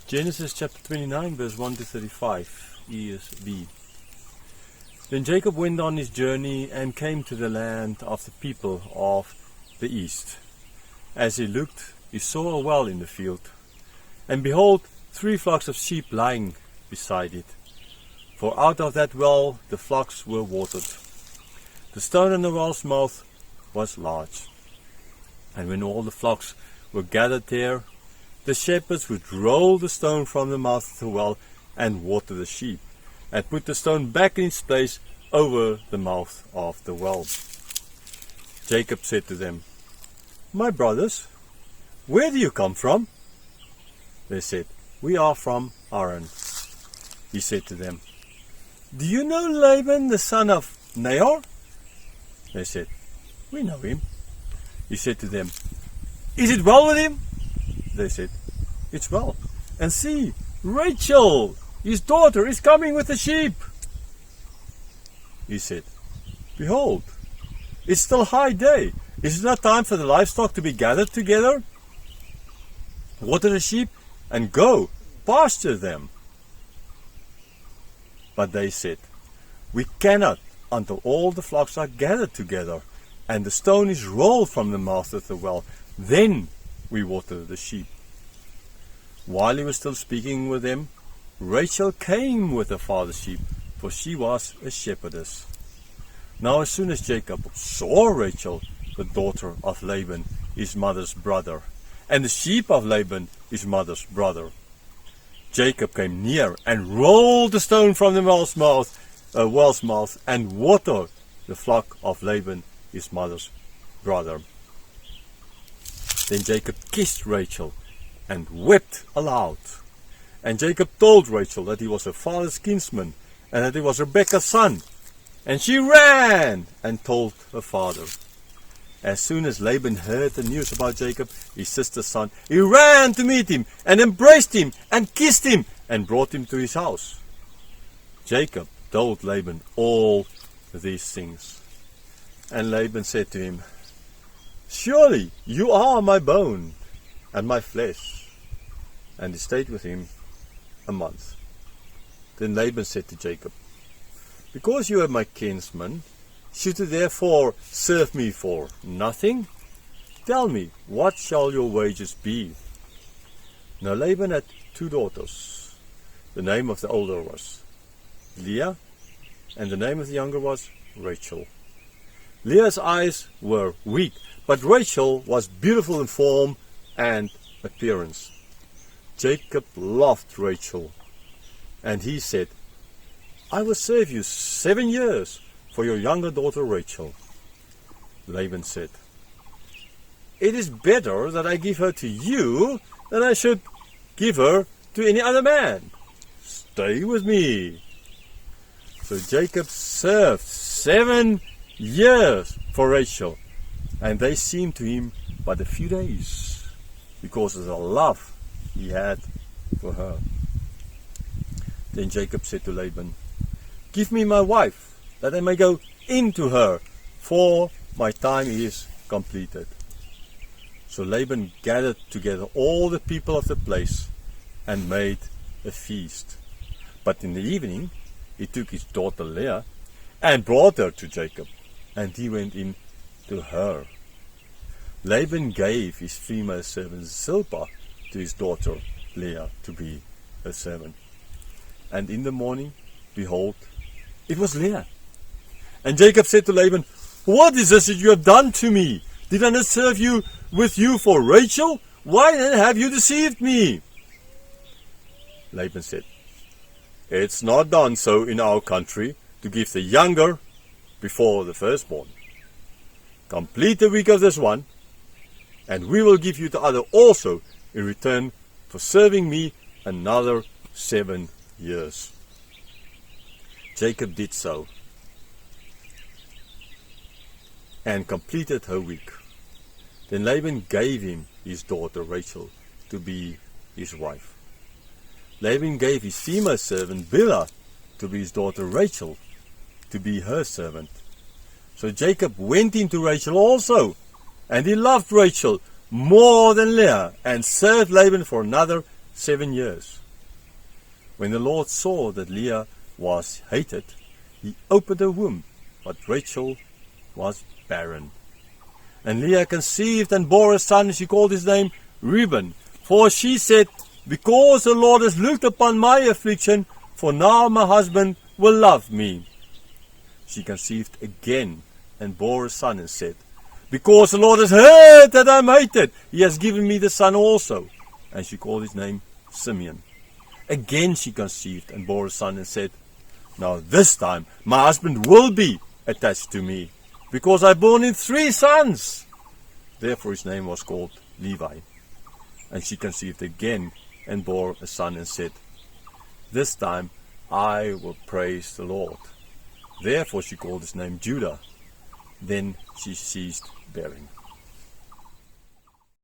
Genesis chapter 29 verse 1 to 35 ESV. Then Jacob went on his journey and came to the land of the people of the east. As he looked, he saw a well in the field, and behold, 3 flocks of sheep lying beside it. For out of that well the flocks were watered. The stone in the well's mouth was large. And when all the flocks were gathered there, the shepherds would roll the stone from the mouth of the well and water the sheep, and put the stone back in its place over the mouth of the well. Jacob said to them, "My brothers, where do you come from?" They said, "We are from Haran." He said to them, "Do you know Laban the son of Nahor?" They said, "We know him." He said to them, "Is it well with him?" They said, "It's well. And see, Rachel, his daughter, is coming with the sheep." He said, "Behold, it's still high day. Is it not time for the livestock to be gathered together? Water the sheep and go, pasture them." But they said, "We cannot until all the flocks are gathered together, and the stone is rolled from the mouth of the well. Then we water the sheep." While he was still speaking with them, Rachel came with her father's sheep, for she was a shepherdess. Now as soon as Jacob saw Rachel, the daughter of Laban, his mother's brother, and the sheep of Laban, his mother's brother, Jacob came near and rolled the stone from the well's mouth and watered the flock of Laban, his mother's brother. Then Jacob kissed Rachel and wept aloud. And Jacob told Rachel that he was her father's kinsman, and that he was Rebekah's son. And she ran and told her father. As soon as Laban heard the news about Jacob, his sister's son, he ran to meet him, and embraced him, and kissed him, and brought him to his house. Jacob told Laban all these things. And Laban said to him, "Surely you are my bone and my flesh." And he stayed with him a month. Then Laban said to Jacob, "Because you are my kinsman, should you therefore serve me for nothing? Tell me, what shall your wages be?" Now Laban had 2 daughters. The name of the older was Leah, and the name of the younger was Rachel. Leah's eyes were weak, but Rachel was beautiful in form and appearance. Jacob loved Rachel, and he said, "I will serve you 7 years for your younger daughter Rachel." Laban said, "It is better that I give her to you than I should give her to any other man. Stay with me." So Jacob served 7 years for Rachel, and they seemed to him but a few days, because of the love he had for her. Then Jacob said to Laban, "Give me my wife, that I may go into her, for my time is completed." So Laban gathered together all the people of the place and made a feast. But in the evening he took his daughter Leah and brought her to Jacob, and he went in to her. Laban gave his female servant Zilpah to his daughter Leah to be a servant. And in the morning, behold, it was Leah. And Jacob said to Laban, "What is this that you have done to me? Did I not serve you with you for Rachel? Why then have you deceived me?" Laban said, "It's not done so in our country to give the younger before the firstborn. Complete the week of this one, and we will give you the other also in return for serving me another 7 years." Jacob did so, and completed her week. Then Laban gave him his daughter Rachel to be his wife. Laban gave his female servant Bilhah to be his daughter Rachel to be her servant. So Jacob went into Rachel also, and he loved Rachel more than Leah, and served Laban for another 7 years. When the Lord saw that Leah was hated, he opened her womb, but Rachel was barren. And Leah conceived and bore a son, and she called his name Reuben. For she said, because the Lord has looked upon my affliction, for now my husband will love me. She conceived again and bore a son and said, because the Lord has heard that I am hated, he has given me the son also. And she called his name Simeon. Again she conceived and bore a son and said, now this time my husband will be attached to me, because I born him 3 sons. Therefore his name was called Levi. And she conceived again and bore a son and said, this time I will praise the Lord. Therefore she called his name Judah. Then she ceased bearing.